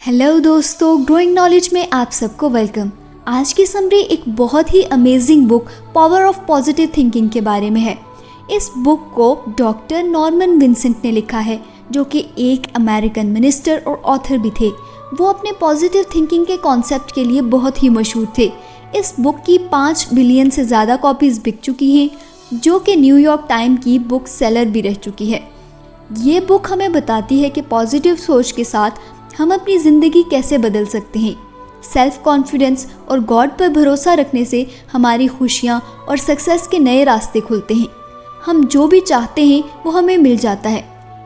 Hello दोस्तों, growing knowledge में आप सबको वेलकम। आज की समरी एक बहुत ही amazing book power of positive thinking के बारे में है। इस बुक को डॉक्टर नॉर्मन विंसेंट ने लिखा है, जो कि एक अमेरिकन मिनिस्टर और ऑथर भी थे। वो अपने पॉजिटिव थिंकिंग के कॉन्सेप्ट के लिए बहुत ही मशहूर थे। इस बुक की 5 बिलियन से ज़्यादा कॉपीज़ बिक चुकी हैं, जो कि न्यूयॉर्क टाइम की बुक सेलर भी रह चुकी है। ये बुक हमें बताती है कि पॉजिटिव सोच के साथ हम अपनी ज़िंदगी कैसे बदल सकते हैं। सेल्फ कॉन्फिडेंस और गॉड पर भरोसा रखने से हमारी खुशियाँ और सक्सेस के नए रास्ते खुलते हैं। हम जो भी चाहते हैं वो हमें मिल जाता है।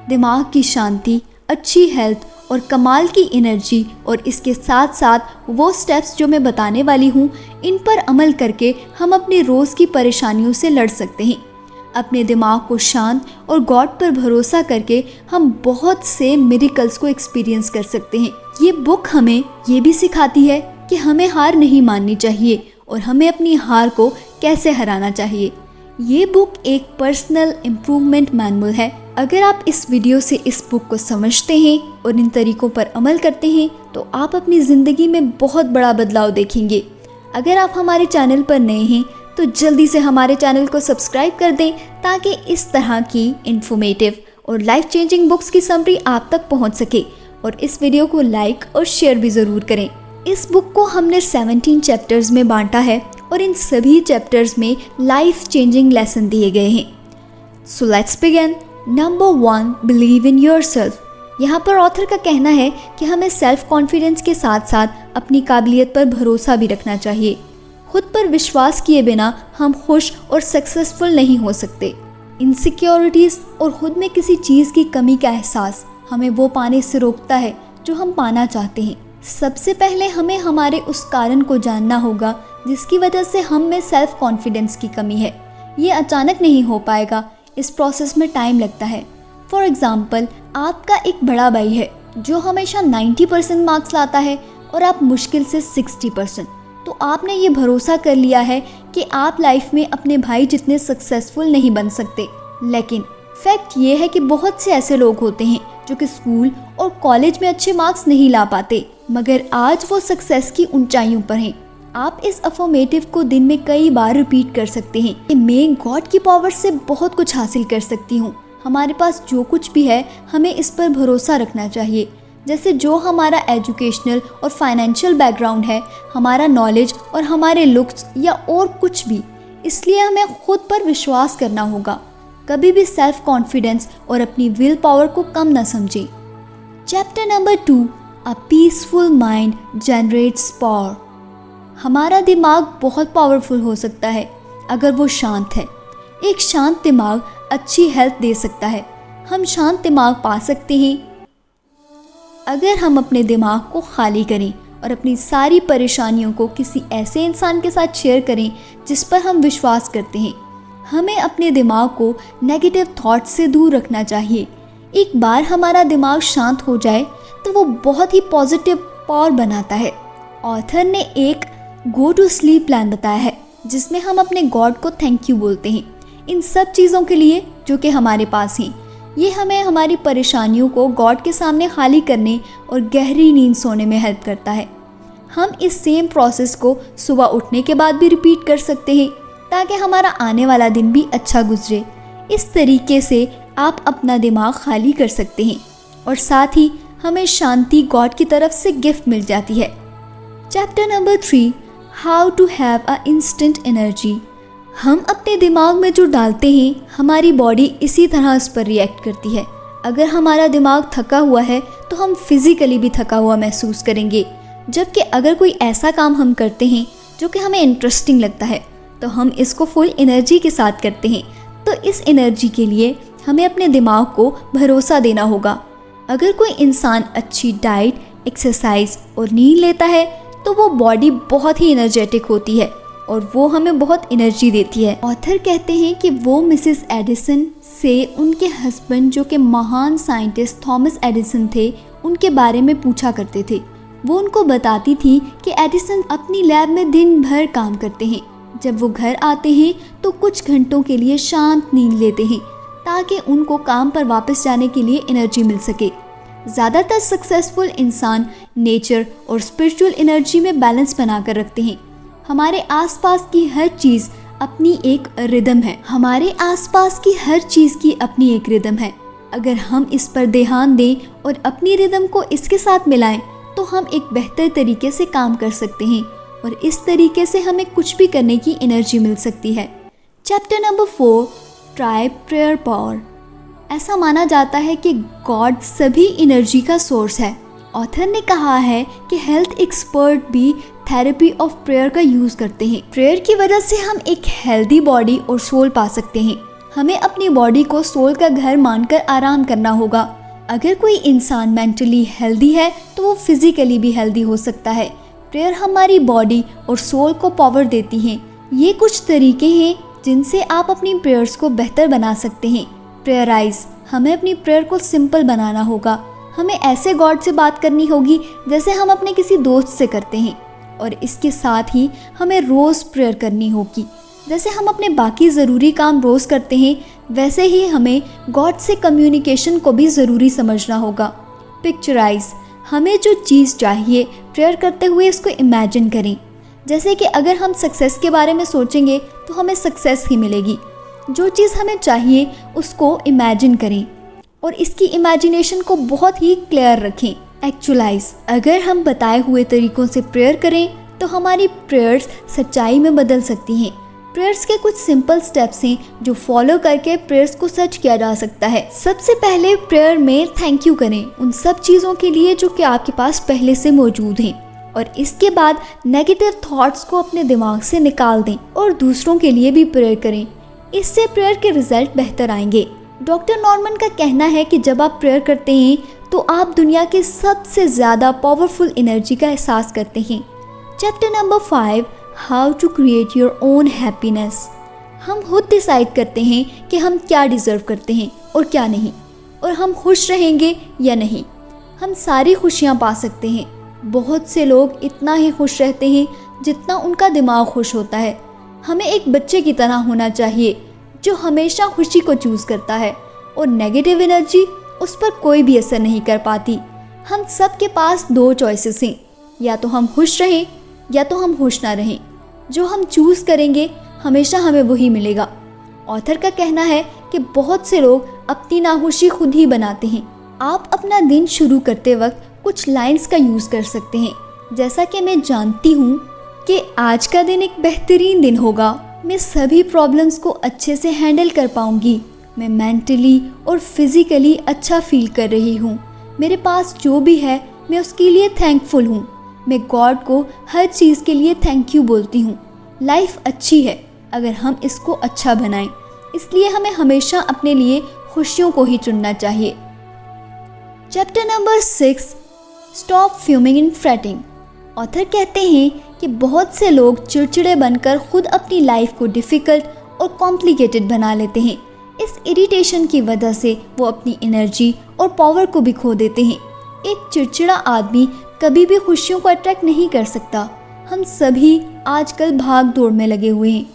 दिमाग की शांति, अच्छी हेल्थ और कमाल की एनर्जी, और इसके साथ साथ वो स्टेप्स जो मैं बताने वाली हूँ, इन पर अमल करके हम अपने रोज़ की परेशानियों से लड़ सकते हैं। अपने दिमाग को शांत और गॉड पर भरोसा करके हम बहुत से मिरेकल्स को एक्सपीरियंस कर सकते हैं। ये बुक हमें ये भी सिखाती है कि हमें हार नहीं माननी चाहिए और हमें अपनी हार को कैसे हराना चाहिए। ये बुक एक पर्सनल इम्प्रूवमेंट मैनुअल है। अगर आप इस वीडियो से इस बुक को समझते हैं और इन तरीकों पर अमल करते हैं तो आप अपनी ज़िंदगी में बहुत बड़ा बदलाव देखेंगे। अगर आप हमारे चैनल पर नए हैं तो जल्दी से हमारे चैनल को सब्सक्राइब कर दें, ताकि इस तरह की इन्फॉर्मेटिव और लाइफ चेंजिंग बुक्स की समरी आप तक पहुंच सके। और इस वीडियो को लाइक और शेयर भी ज़रूर करें। इस बुक को हमने 17 चैप्टर्स में बांटा है और इन सभी चैप्टर्स में लाइफ चेंजिंग लेसन दिए गए हैं। So let's begin. Number 1, believe in yourself. यहाँ पर ऑथर का कहना है कि हमें सेल्फ कॉन्फिडेंस के साथ साथ अपनी काबिलियत पर भरोसा भी रखना चाहिए। खुद पर विश्वास किए बिना हम खुश और सक्सेसफुल नहीं हो सकते। इनसिक्योरिटीज़ और खुद में किसी चीज़ की कमी का एहसास हमें वो पाने से रोकता है जो हम पाना चाहते हैं। सबसे पहले हमें हमारे उस कारण को जानना होगा जिसकी वजह से हम में सेल्फ कॉन्फिडेंस की कमी है। ये अचानक नहीं हो पाएगा, इस प्रोसेस में टाइम लगता है। फॉर एग्ज़ाम्पल, आपका एक बड़ा भाई है जो हमेशा 90% मार्क्स लाता है और आप मुश्किल से 60%। तो आपने ये भरोसा कर लिया है कि आप लाइफ में अपने भाई जितने सक्सेसफुल नहीं बन सकते। लेकिन फैक्ट ये है कि बहुत से ऐसे लोग होते हैं जो कि स्कूल और कॉलेज में अच्छे मार्क्स नहीं ला पाते, मगर आज वो सक्सेस की ऊंचाइयों पर हैं। आप इस अफर्मेटिव को दिन में कई बार रिपीट कर सकते हैं कि मैं गॉड की पावर से बहुत कुछ हासिल कर सकती हूँ। हमारे पास जो कुछ भी है हमें इस पर भरोसा रखना चाहिए। जैसे जो हमारा एजुकेशनल और फाइनेंशियल बैकग्राउंड है, हमारा नॉलेज और हमारे लुक्स या और कुछ भी। इसलिए हमें खुद पर विश्वास करना होगा। कभी भी सेल्फ कॉन्फिडेंस और अपनी विल पावर को कम न समझें। Chapter number 2, a peaceful mind generates power. हमारा दिमाग बहुत पावरफुल हो सकता है अगर वो शांत है। एक शांत दिमाग अच्छी हेल्थ दे सकता है। हम शांत दिमाग पा सकते हैं अगर हम अपने दिमाग को खाली करें और अपनी सारी परेशानियों को किसी ऐसे इंसान के साथ शेयर करें जिस पर हम विश्वास करते हैं। हमें अपने दिमाग को नेगेटिव थॉट्स से दूर रखना चाहिए। एक बार हमारा दिमाग शांत हो जाए तो वो बहुत ही पॉजिटिव पावर बनाता है। ऑथर ने एक गो टू स्लीप प्लान बताया है जिसमें हम अपने गॉड को थैंक यू बोलते हैं इन सब चीज़ों के लिए जो कि हमारे पास हैं। ये हमें हमारी परेशानियों को गॉड के सामने खाली करने और गहरी नींद सोने में हेल्प करता है। हम इस सेम प्रोसेस को सुबह उठने के बाद भी रिपीट कर सकते हैं ताकि हमारा आने वाला दिन भी अच्छा गुजरे। इस तरीके से आप अपना दिमाग खाली कर सकते हैं और साथ ही हमें शांति गॉड की तरफ से गिफ्ट मिल जाती है। Chapter number 3, how to have a instant energy. हम अपने दिमाग में जो डालते हैं हमारी बॉडी इसी तरह उस पर रिएक्ट करती है। अगर हमारा दिमाग थका हुआ है तो हम फिज़िकली भी थका हुआ महसूस करेंगे, जबकि अगर कोई ऐसा काम हम करते हैं जो कि हमें इंटरेस्टिंग लगता है तो हम इसको फुल एनर्जी के साथ करते हैं। तो इस एनर्जी के लिए हमें अपने दिमाग को भरोसा देना होगा। अगर कोई इंसान अच्छी डाइट, एक्सरसाइज और नींद लेता है तो वो बॉडी बहुत ही एनर्जेटिक होती है और वो हमें बहुत एनर्जी देती है। ऑथर कहते हैं कि वो मिसेस एडिसन से उनके हस्बैंड जो कि महान साइंटिस्ट थॉमस एडिसन थे उनके बारे में पूछा करते थे। वो उनको बताती थी कि एडिसन अपनी लैब में दिन भर काम करते हैं। जब वो घर आते हैं तो कुछ घंटों के लिए शांत नींद लेते हैं ताकि उनको काम पर वापस जाने के लिए एनर्जी मिल सके। ज़्यादातर सक्सेसफुल इंसान नेचर और स्पिरिचुअल एनर्जी में बैलेंस बनाकर रखते हैं। हमारे आसपास की हर चीज़ अपनी एक रिदम है। हमारे आसपास की हर चीज़ की अपनी एक रिदम है। अगर हम इस पर ध्यान दें और अपनी रिदम को इसके साथ मिलाएं तो हम एक बेहतर तरीके से काम कर सकते हैं और इस तरीके से हमें कुछ भी करने की एनर्जी मिल सकती है। Chapter number 4, try prayer power. ऐसा माना जाता है कि गॉड सभी एनर्जी का सोर्स है। ऑथर ने कहा है कि हेल्थ एक्सपर्ट भी थेरेपी ऑफ प्रेयर का यूज़ करते हैं। प्रेयर की वजह से हम एक हेल्दी बॉडी और सोल पा सकते हैं। हमें अपनी बॉडी को सोल का घर मानकर आराम करना होगा। अगर कोई इंसान मेंटली हेल्दी है तो वो फिजिकली भी हेल्दी हो सकता है। प्रेयर हमारी बॉडी और सोल को पावर देती हैं। ये कुछ तरीके हैं जिनसे आप अपनी प्रेयर्स को बेहतर बना सकते हैं। प्रेयराइज, हमें अपनी प्रेयर को सिंपल बनाना होगा। हमें ऐसे गॉड से बात करनी होगी जैसे हम अपने किसी दोस्त से करते हैं और इसके साथ ही हमें रोज़ प्रेयर करनी होगी। जैसे हम अपने बाकी ज़रूरी काम रोज़ करते हैं वैसे ही हमें गॉड से कम्युनिकेशन को भी ज़रूरी समझना होगा। पिक्चराइज, हमें जो चीज़ चाहिए प्रेयर करते हुए इसको इमेजिन करें। जैसे कि अगर हम सक्सेस के बारे में सोचेंगे तो हमें सक्सेस ही मिलेगी। जो चीज़ हमें चाहिए उसको इमेजिन करें और इसकी इमेजिनेशन को बहुत ही क्लियर रखें। एक्चुअलाइज, अगर हम बताए हुए तरीकों से प्रेयर करें तो हमारी प्रेयर्स सच्चाई में बदल सकती हैं। प्रेयर्स के कुछ सिंपल स्टेप्स हैं जो फॉलो करके प्रेयर्स को सच किया जा सकता है। सबसे पहले प्रेयर में थैंक यू करें उन सब चीज़ों के लिए जो कि आपके पास पहले से मौजूद हैं और इसके बाद नेगेटिव थॉट्स को अपने दिमाग से निकाल दें और दूसरों के लिए भी प्रेयर करें। इससे प्रेयर के रिजल्ट बेहतर आएंगे। डॉक्टर नॉर्मन का कहना है कि जब आप प्रेयर करते हैं तो आप दुनिया के सबसे ज़्यादा पावरफुल एनर्जी का एहसास करते हैं। Chapter number 5, how to create your own happiness. हम खुद डिसाइड करते हैं कि हम क्या डिज़र्व करते हैं और क्या नहीं, और हम खुश रहेंगे या नहीं। हम सारी खुशियाँ पा सकते हैं। बहुत से लोग इतना ही खुश रहते हैं जितना उनका दिमाग खुश होता है। हमें एक बच्चे की तरह होना चाहिए जो हमेशा खुशी को चूज़ करता है और नेगेटिव एनर्जी उस पर कोई भी असर नहीं कर पाती। हम सब के पास 2 चॉइसेस हैं, या तो हम खुश रहें या तो हम खुश ना रहें। जो हम चूज़ करेंगे हमेशा हमें वही मिलेगा। ऑथर का कहना है कि बहुत से लोग अपनी नाखुशी खुद ही बनाते हैं। आप अपना दिन शुरू करते वक्त कुछ लाइंस का यूज़ कर सकते हैं, जैसा कि मैं जानती हूँ कि आज का दिन एक बेहतरीन दिन होगा। मैं सभी प्रॉब्लम्स को अच्छे से हैंडल कर पाऊँगी। मैं मेंटली और फिज़िकली अच्छा फील कर रही हूँ। मेरे पास जो भी है मैं उसके लिए थैंकफुल हूँ। मैं गॉड को हर चीज़ के लिए थैंक यू बोलती हूँ। लाइफ अच्छी है अगर हम इसको अच्छा बनाएं, इसलिए हमें हमेशा अपने लिए खुशियों को ही चुनना चाहिए। Chapter number 6, stop fuming and fretting. Author कहते हैं कि बहुत से लोग चिड़चिड़े बनकर खुद अपनी लाइफ को डिफ़िकल्ट और कॉम्प्लिकेटेड बना लेते हैं। इस इरिटेशन की वजह से वो अपनी एनर्जी और पावर को भी खो देते हैं। एक चिड़चिड़ा आदमी कभी भी खुशियों को अट्रैक्ट नहीं कर सकता। हम सभी आजकल भाग दौड़ में लगे हुए हैं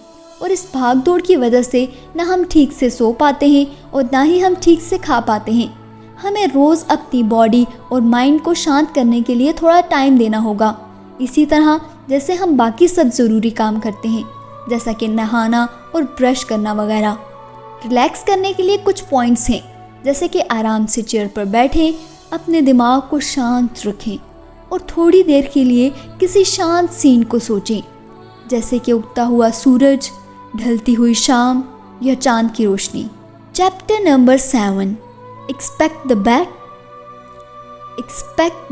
और इस भाग दौड़ की वजह से ना हम ठीक से सो पाते हैं और ना ही हम ठीक से खा पाते हैं। हमें रोज़ अपनी बॉडी और माइंड को शांत करने के लिए थोड़ा टाइम देना होगा, इसी तरह जैसे हम बाकी सब ज़रूरी काम करते हैं, जैसा कि नहाना और ब्रश करना वगैरह। रिलैक्स करने के लिए कुछ पॉइंट्स हैं, जैसे कि आराम से चेयर पर बैठें, अपने दिमाग को शांत रखें और थोड़ी देर के लिए किसी शांत सीन को सोचें, जैसे कि उगता हुआ सूरज, ढलती हुई शाम या चांद की रोशनी। Chapter number 7, expect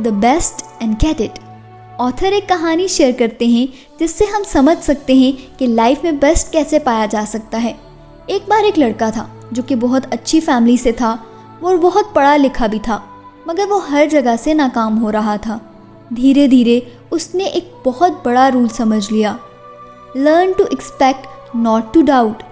the best and get it. Author एक कहानी शेयर करते हैं जिससे हम समझ सकते हैं कि लाइफ में बेस्ट कैसे पाया जा सकता है। एक बार एक लड़का था जो कि बहुत अच्छी फैमिली से था और बहुत पढ़ा लिखा भी था, मगर वो हर जगह से नाकाम हो रहा था। धीरे धीरे उसने एक बहुत बड़ा रूल समझ लिया, learn to expect not to doubt.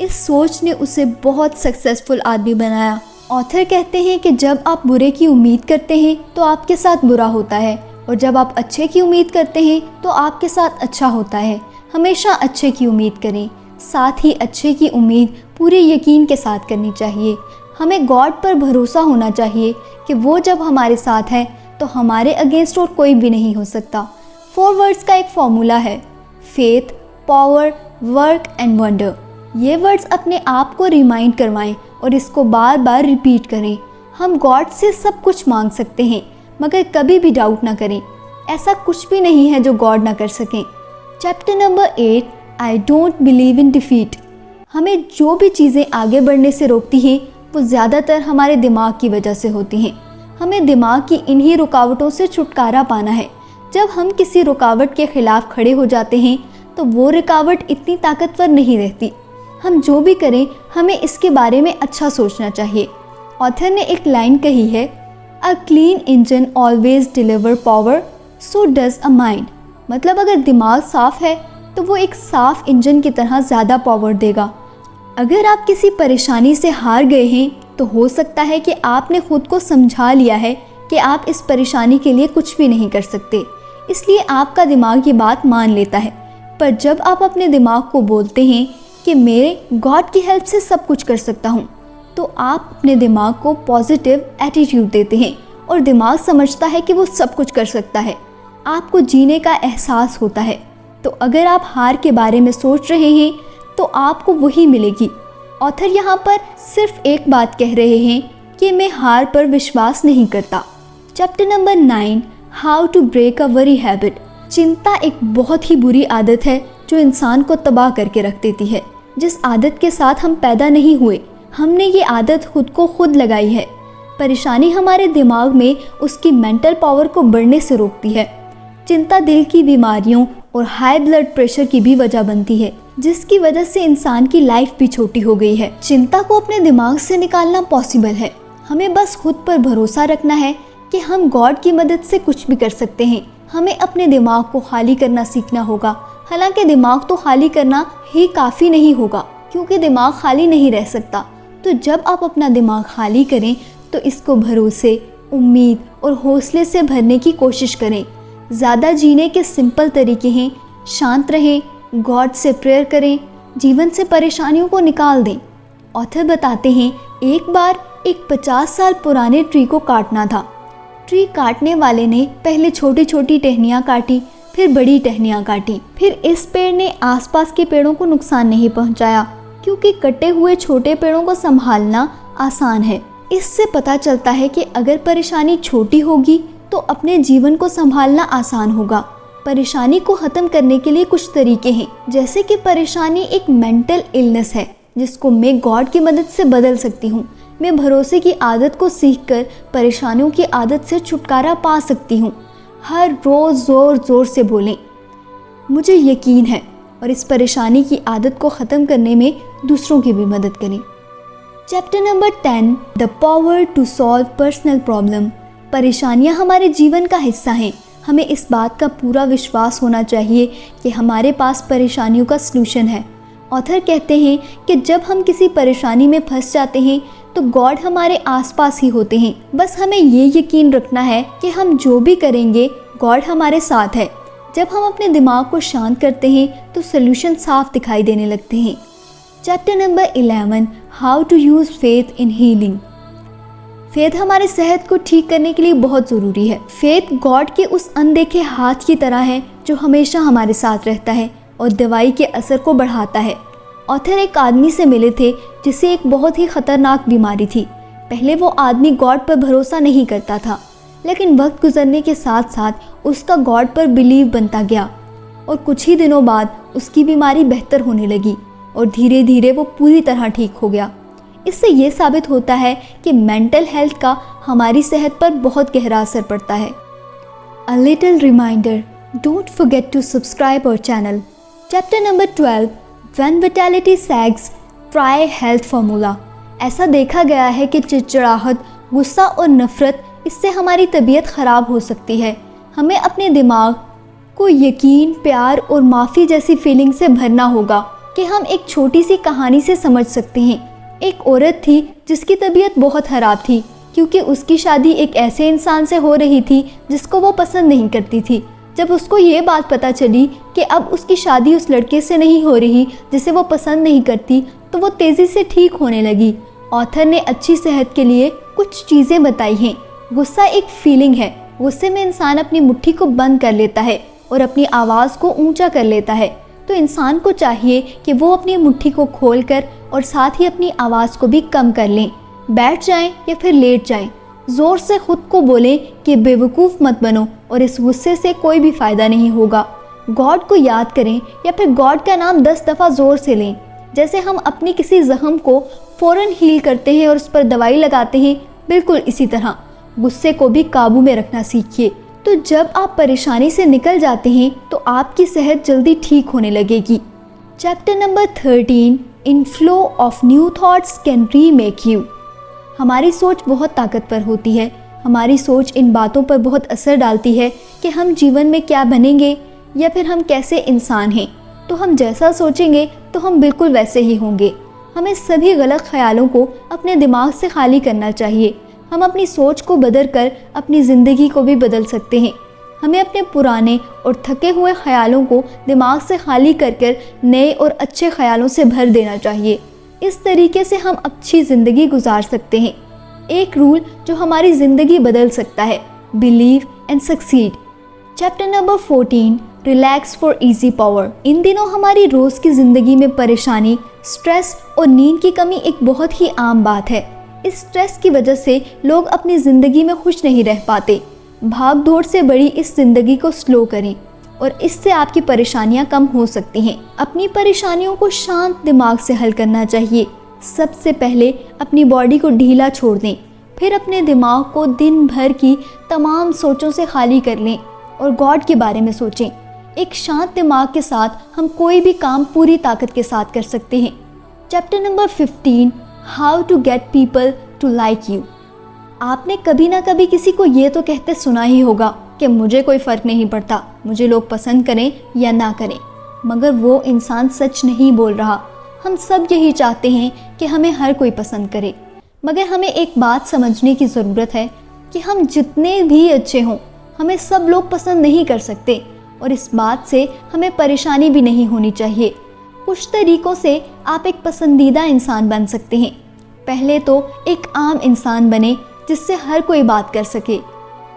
इस सोच ने उसे बहुत सक्सेसफुल आदमी बनाया। ऑथर कहते हैं कि जब आप बुरे की उम्मीद करते हैं तो आपके साथ बुरा होता है, और जब आप अच्छे की उम्मीद करते हैं तो आपके साथ अच्छा होता है। हमेशा अच्छे की उम्मीद करें, साथ ही अच्छे की उम्मीद पूरे यकीन के साथ करनी चाहिए। हमें गॉड पर भरोसा होना चाहिए कि वो जब हमारे साथ है तो हमारे अगेंस्ट और कोई भी नहीं हो सकता। 4 वर्ड्स का एक फॉर्मूला है, faith, power, work and wonder. ये वर्ड्स अपने आप को रिमाइंड करवाएं और इसको बार बार रिपीट करें। हम गॉड से सब कुछ मांग सकते हैं, मगर कभी भी डाउट ना करें। ऐसा कुछ भी नहीं है जो गॉड ना कर सकें। Chapter number 8, I don't believe in defeat. हमें जो भी चीज़ें आगे बढ़ने से रोकती हैं वो ज़्यादातर हमारे दिमाग की वजह से होती हैं। हमें दिमाग की इन्हीं रुकावटों से छुटकारा पाना है। जब हम किसी रुकावट के खिलाफ खड़े हो जाते हैं तो वो रुकावट इतनी ताकतवर नहीं रहती। हम जो भी करें हमें इसके बारे में अच्छा सोचना चाहिए। ऑथर ने एक लाइन कही है, a clean engine always deliver power, so does a mind. मतलब अगर दिमाग साफ है तो वो एक साफ इंजन की तरह ज़्यादा पावर देगा। अगर आप किसी परेशानी से हार गए हैं तो हो सकता है कि आपने खुद को समझा लिया है कि आप इस परेशानी के लिए कुछ भी नहीं कर सकते, इसलिए आपका दिमाग ये बात मान लेता है। पर जब आप अपने दिमाग को बोलते हैं कि मेरे गॉड की हेल्प से सब कुछ कर सकता हूँ, तो आप अपने दिमाग को पॉजिटिव एटीट्यूड देते हैं और दिमाग समझता है कि वो सब कुछ कर सकता है। आपको जीने का एहसास होता है। तो अगर आप हार के बारे में सोच रहे हैं तो आपको वही मिलेगी। ऑथर यहाँ पर सिर्फ एक बात कह रहे हैं कि मैं हार पर विश्वास नहीं करता। Chapter number 9, how to break a worry habit. चिंता एक बहुत ही बुरी आदत है जो इंसान को तबाह करके रख देती है। जिस आदत के साथ हम पैदा नहीं हुए, हमने ये आदत खुद को खुद लगाई है। परेशानी हमारे दिमाग में उसकी मेंटल पावर को बढ़ने से रोकती है। चिंता दिल की बीमारियों और हाई ब्लड प्रेशर की भी वजह बनती है, जिसकी वजह से इंसान की लाइफ भी छोटी हो गई है। चिंता को अपने दिमाग से निकालना पॉसिबल है। हमें बस खुद पर भरोसा रखना है कि हम गॉड की मदद से कुछ भी कर सकते हैं। हमें अपने दिमाग को खाली करना सीखना होगा। हालांकि दिमाग तो खाली करना ही काफ़ी नहीं होगा, क्योंकि दिमाग खाली नहीं रह सकता। तो जब आप अपना दिमाग खाली करें तो इसको भरोसे, उम्मीद और हौसले से भरने की कोशिश करें। ज़्यादा जीने के सिंपल तरीके हैं, शांत रहें, गॉड से प्रेयर करें, जीवन से परेशानियों को निकाल दें। ऑथर बताते हैं, एक बार एक 50 साल पुराने ट्री को काटना था। ट्री काटने वाले ने पहले छोटी छोटी टहनियाँ काटी, फिर बड़ी टहनियाँ काटी। फिर इस पेड़ ने आसपास के पेड़ों को नुकसान नहीं पहुँचाया, क्योंकि कटे हुए छोटे पेड़ों को संभालना आसान है। इससे पता चलता है कि अगर परेशानी छोटी होगी तो अपने जीवन को संभालना आसान होगा। परेशानी को ख़त्म करने के लिए कुछ तरीके हैं, जैसे कि परेशानी एक मेंटल इलनेस है जिसको मैं गॉड की मदद से बदल सकती हूँ। मैं भरोसे की आदत को सीखकर परेशानियों की आदत से छुटकारा पा सकती हूँ। हर रोज़ ज़ोर ज़ोर से बोलें, मुझे यकीन है, और इस परेशानी की आदत को ख़त्म करने में दूसरों की भी मदद करें। Chapter number 10, the power to solve personal problem. परेशानियाँ हमारे जीवन का हिस्सा हैं। हमें इस बात का पूरा विश्वास होना चाहिए कि हमारे पास परेशानियों का सलूशन है। ऑथर कहते हैं कि जब हम किसी परेशानी में फंस जाते हैं तो गॉड हमारे आसपास ही होते हैं। बस हमें ये यकीन रखना है कि हम जो भी करेंगे गॉड हमारे साथ है। जब हम अपने दिमाग को शांत करते हैं तो सलूशन साफ दिखाई देने लगते हैं। Chapter number 11, how to use faith in healing. Faith हमारे सेहत को ठीक करने के लिए बहुत ज़रूरी है। फेथ गॉड के उस अनदेखे हाथ की तरह है जो हमेशा हमारे साथ रहता है और दवाई के असर को बढ़ाता है। ऑथर एक आदमी से मिले थे जिसे एक बहुत ही ख़तरनाक बीमारी थी। पहले वो आदमी गॉड पर भरोसा नहीं करता था, लेकिन वक्त गुजरने के साथ साथ उसका गॉड पर बिलीव बनता गया और कुछ ही दिनों बाद उसकी बीमारी बेहतर होने लगी और धीरे धीरे वो पूरी तरह ठीक हो गया। इससे ये साबित होता है कि मेंटल हेल्थ का हमारी सेहत पर बहुत गहरा असर पड़ता है। A little reminder, don't forget to subscribe our channel. Chapter number 12, when vitality sags, try health formula. ऐसा देखा गया है कि चिड़चिड़ाहट, गुस्सा और नफरत, इससे हमारी तबीयत ख़राब हो सकती है। हमें अपने दिमाग को यकीन, प्यार और माफ़ी जैसी फीलिंग से भरना होगा कि हम एक छोटी सी कहानी से समझ सकते हैं। एक औरत थी जिसकी तबीयत बहुत ख़राब थी क्योंकि उसकी शादी एक ऐसे इंसान से हो रही थी जिसको वो पसंद नहीं करती थी। जब उसको ये बात पता चली कि अब उसकी शादी उस लड़के से नहीं हो रही जिसे वो पसंद नहीं करती, तो वो तेज़ी से ठीक होने लगी ऑथर ने अच्छी सेहत के लिए कुछ चीज़ें बताई हैं। गुस्सा एक फीलिंग है। गुस्से में इंसान अपनी मुट्ठी को बंद कर लेता है और अपनी आवाज़ को ऊंचा कर लेता है। तो इंसान को चाहिए कि वो अपनी मुट्ठी को खोलकर और साथ ही अपनी आवाज़ को भी कम कर लें। बैठ जाएं या फिर लेट जाएं। ज़ोर से खुद को बोलें कि बेवकूफ़ मत बनो और इस गुस्से से कोई भी फ़ायदा नहीं होगा। गॉड को याद करें या फिर गॉड का नाम 10 दफ़ा ज़ोर से लें। जैसे हम अपनी किसी ज़ख्म को फ़ौरन हील करते हैं और उस पर दवाई लगाते हैं, बिल्कुल इसी तरह गुस्से को भी काबू में रखना सीखिए। तो जब आप परेशानी से निकल जाते हैं तो आपकी सेहत जल्दी ठीक होने लगेगी। Chapter number 13, inflow of new thoughts can remake you. हमारी सोच बहुत ताकतवर होती है। हमारी सोच इन बातों पर बहुत असर डालती है कि हम जीवन में क्या बनेंगे या फिर हम कैसे इंसान हैं। तो हम जैसा सोचेंगे तो हम बिल्कुल वैसे ही होंगे। हमें सभी गलत ख्यालों को अपने दिमाग से खाली करना चाहिए। हम अपनी सोच को बदल कर अपनी ज़िंदगी को भी बदल सकते हैं। हमें अपने पुराने और थके हुए ख्यालों को दिमाग से खाली कर नए और अच्छे ख्यालों से भर देना चाहिए। इस तरीके से हम अच्छी ज़िंदगी गुजार सकते हैं। एक रूल जो हमारी ज़िंदगी बदल सकता है, believe and succeed. Chapter number 14, relax for easy power. इन दिनों हमारी रोज़ की ज़िंदगी में परेशानी, स्ट्रेस और नींद की कमी एक बहुत ही आम बात है। इस स्ट्रेस की वजह से लोग अपनी ज़िंदगी में खुश नहीं रह पाते। भाग दौड़ से बड़ी इस ज़िंदगी को स्लो करें और इससे आपकी परेशानियां कम हो सकती हैं। अपनी परेशानियों को शांत दिमाग से हल करना चाहिए। सबसे पहले अपनी बॉडी को ढीला छोड़ दें, फिर अपने दिमाग को दिन भर की तमाम सोचों से खाली कर लें और गॉड के बारे में सोचें। एक शांत दिमाग के साथ हम कोई भी काम पूरी ताकत के साथ कर सकते हैं। Chapter number 15, how to get people to like you. आपने कभी ना कभी किसी को ये तो कहते सुना ही होगा कि मुझे कोई फ़र्क नहीं पड़ता, मुझे लोग पसंद करें या ना करें। मगर वो इंसान सच नहीं बोल रहा। हम सब यही चाहते हैं कि हमें हर कोई पसंद करे, मगर हमें एक बात समझने की ज़रूरत है कि हम जितने भी अच्छे हों, हमें सब लोग पसंद नहीं कर सकते और इस बात से हमें परेशानी भी नहीं होनी चाहिए। कुछ तरीक़ों से आप एक पसंदीदा इंसान बन सकते हैं। पहले तो एक आम इंसान बने जिससे हर कोई बात कर सके।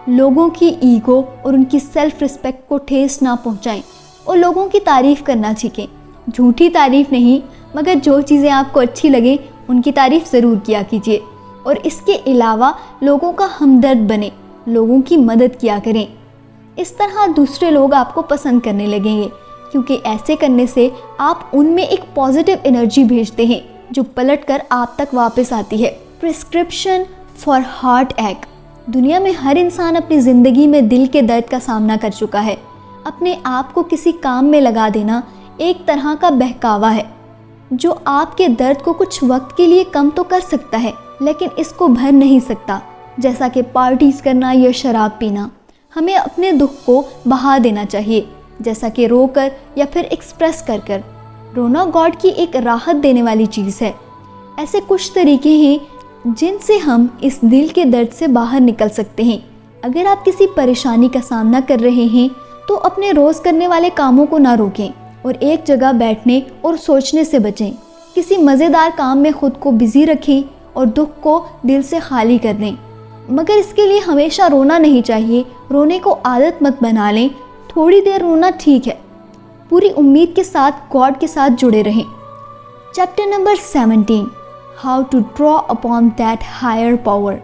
लोगों की ईगो और उनकी सेल्फ रिस्पेक्ट को ठेस ना पहुंचाएं और लोगों की तारीफ़ करना सीखें। झूठी तारीफ़ नहीं, मगर जो चीज़ें आपको अच्छी लगें उनकी तारीफ़ ज़रूर किया कीजिए। और इसके अलावा लोगों का हमदर्द बने, लोगों की मदद किया करें। इस तरह दूसरे लोग आपको पसंद करने लगेंगे, क्योंकि ऐसे करने से आप उनमें एक पॉजिटिव एनर्जी भेजते हैं जो पलटकर आप तक वापस आती है। Prescription for heart attack. दुनिया में हर इंसान अपनी ज़िंदगी में दिल के दर्द का सामना कर चुका है। अपने आप को किसी काम में लगा देना एक तरह का बहकावा है जो आपके दर्द को कुछ वक्त के लिए कम तो कर सकता है, लेकिन इसको भर नहीं सकता। जैसा कि पार्टीज़ करना या शराब पीना। हमें अपने दुख को बहा देना चाहिए, जैसा कि रोकर या फिर एक्सप्रेस कर। रोना गॉड की एक राहत देने वाली चीज़ है। ऐसे कुछ तरीके हैं जिनसे हम इस दिल के दर्द से बाहर निकल सकते हैं। अगर आप किसी परेशानी का सामना कर रहे हैं तो अपने रोज़ करने वाले कामों को ना रोकें और एक जगह बैठने और सोचने से बचें। किसी मज़ेदार काम में ख़ुद को बिज़ी रखें और दुख को दिल से खाली कर दें। मगर इसके लिए हमेशा रोना नहीं चाहिए। रोने को आदत मत बना लें। थोड़ी देर रोना ठीक है। पूरी उम्मीद के साथ गॉड के साथ जुड़े रहें। Chapter number 17, how to draw upon that higher power.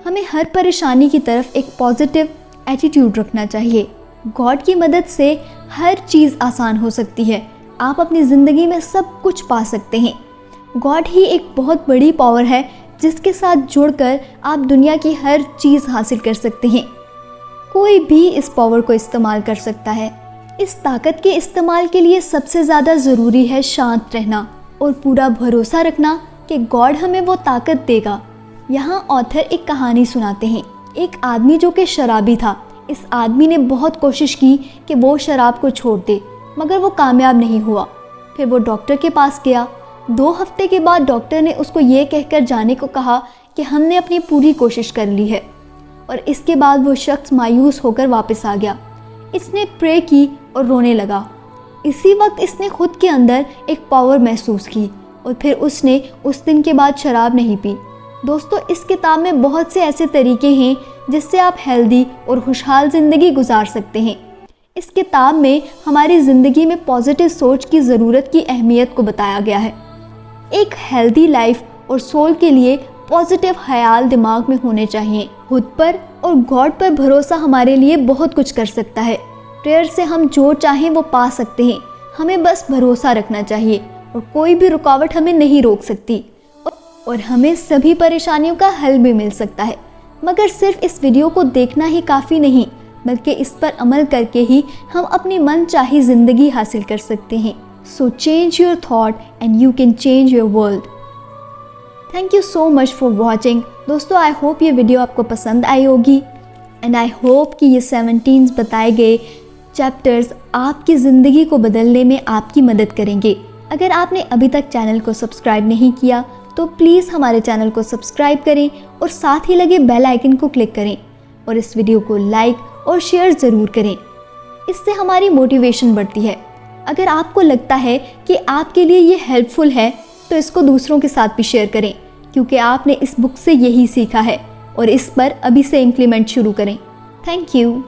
हमें हर परेशानी की तरफ एक पॉजिटिव एटीट्यूड रखना चाहिए। गॉड की मदद से हर चीज़ आसान हो सकती है। आप अपनी ज़िंदगी में सब कुछ पा सकते हैं। गॉड ही एक बहुत बड़ी पावर है जिसके साथ जुड़कर आप दुनिया की हर चीज़ हासिल कर सकते हैं। कोई भी इस पावर को इस्तेमाल कर सकता है। इस ताकत के इस्तेमाल के लिए सबसे ज़्यादा ज़रूरी है शांत रहना और पूरा भरोसा रखना कि गॉड हमें वो ताकत देगा। यहाँ ऑथर एक कहानी सुनाते हैं। एक आदमी जो कि शराबी था। इस आदमी ने बहुत कोशिश की कि वो शराब को छोड़ दे, मगर वो कामयाब नहीं हुआ। फिर वो डॉक्टर के पास गया। 2 हफ्ते के बाद डॉक्टर ने उसको ये कहकर जाने को कहा कि हमने अपनी पूरी कोशिश कर ली है। और इसके बाद वो शख्स मायूस होकर वापस आ गया। इसने प्रे की और रोने लगा। इसी वक्त इसने खुद के अंदर एक पावर महसूस की और फिर उसने उस दिन के बाद शराब नहीं पी। दोस्तों, इस किताब में बहुत से ऐसे तरीके हैं जिससे आप हेल्दी और खुशहाल ज़िंदगी गुजार सकते हैं। इस किताब में हमारी ज़िंदगी में पॉजिटिव सोच की ज़रूरत की अहमियत को बताया गया है। एक हेल्दी लाइफ और सोल के लिए पॉजिटिव ख्याल दिमाग में होने चाहिए। खुद पर और गॉड पर भरोसा हमारे लिए बहुत कुछ कर सकता है। प्रेयर से हम जो चाहें वो पा सकते हैं। हमें बस भरोसा रखना चाहिए और कोई भी रुकावट हमें नहीं रोक सकती और हमें सभी परेशानियों का हल भी मिल सकता है। मगर सिर्फ इस वीडियो को देखना ही काफ़ी नहीं, बल्कि इस पर अमल करके ही हम अपनी मनचाही ज़िंदगी हासिल कर सकते हैं। So change your thought and you can change your world. Thank you so much for watching. दोस्तों, आई होप ये वीडियो आपको पसंद आई होगी एंड आई होप कि ये 17 बताए गए चैप्टर्स आपकी ज़िंदगी को बदलने में आपकी मदद करेंगे। अगर आपने अभी तक चैनल को सब्सक्राइब नहीं किया तो प्लीज़ हमारे चैनल को सब्सक्राइब करें और साथ ही लगे बेल आइकन को क्लिक करें और इस वीडियो को लाइक और शेयर ज़रूर करें। इससे हमारी मोटिवेशन बढ़ती है। अगर आपको लगता है कि आपके लिए ये हेल्पफुल है तो इसको दूसरों के साथ भी शेयर करें, क्योंकि आपने इस बुक से यही सीखा है और इस पर अभी से इम्प्लीमेंट शुरू करें। Thank you.